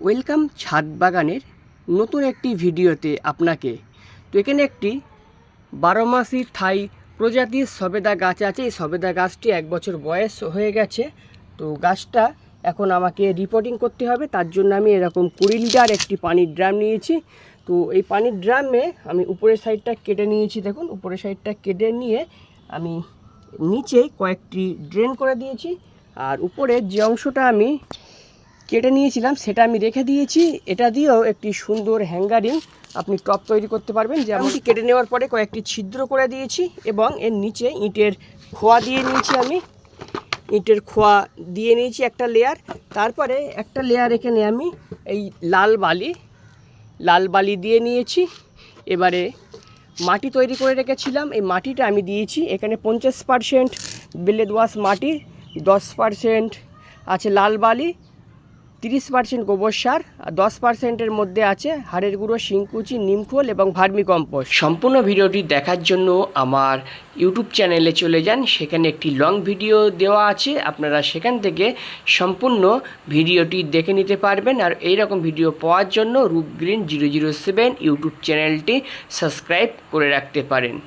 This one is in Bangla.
ওয়েলকাম ছাদ বাগানের নতুন একটি ভিডিওতে আপনাকে। তো এখানে একটি 12 মাসি থাই প্রজাতির সবেদা গাছ আছে। এই সবেদা গাছটি 1 বছর বয়স হয়ে গেছে। তো গাছটা এখন আমাকে রিপোর্টিং করতে হবে, তার জন্য আমি এরকম 20 লিটার একটি পানির ড্রাম নিয়েছি। তো এই পানির ড্রামে আমি উপরের সাইডটা কেটে নিয়েছি। দেখুন, উপরের সাইডটা কেটে নিয়ে আমি নিচে কয়েকটি ড্রেন করে দিয়েছি, আর উপরের যে অংশটা আমি কেটে নিয়েছিলাম সেটা আমি রেখে দিয়েছি। এটা দিয়েও একটি সুন্দর হ্যাঙ্গারিং আপনি টপ তৈরি করতে পারবেন। যেমনটি কেটে নেওয়ার পরে কয়েকটি ছিদ্র করে দিয়েছি এবং এর নিচে ইটের খোয়া দিয়ে নিয়েছি। আমি ইটের খোয়া দিয়ে নিয়েছি একটা লেয়ার। তারপরে একটা লেয়ার এখানে আমি এই লাল বালি দিয়ে নিয়েছি। এবারে মাটি তৈরি করে রেখেছিলাম, এই মাটিটা আমি দিয়েছি। এখানে 50% বেলে দোআঁশ মাটি, 10% আছে লাল বালি, 30% গোবর সার, আর 10%-এর মধ্যে আছে হাড়ের গুঁড়ো, শিংকুচি, নিমখোল এবং ভার্মি কম্পোস্ট। সম্পূর্ণ ভিডিওটি দেখার জন্য আমার ইউটিউব চ্যানেলে চলে যান। সেখানে একটি লং ভিডিও দেওয়া আছে, আপনারা সেখান থেকে সম্পূর্ণ ভিডিওটি দেখে নিতে পারবেন। আর এই রকম ভিডিও পাওয়ার জন্য রূপ গ্রিন 007 ইউটিউব চ্যানেলটি সাবস্ক্রাইব করে রাখতে পারেন।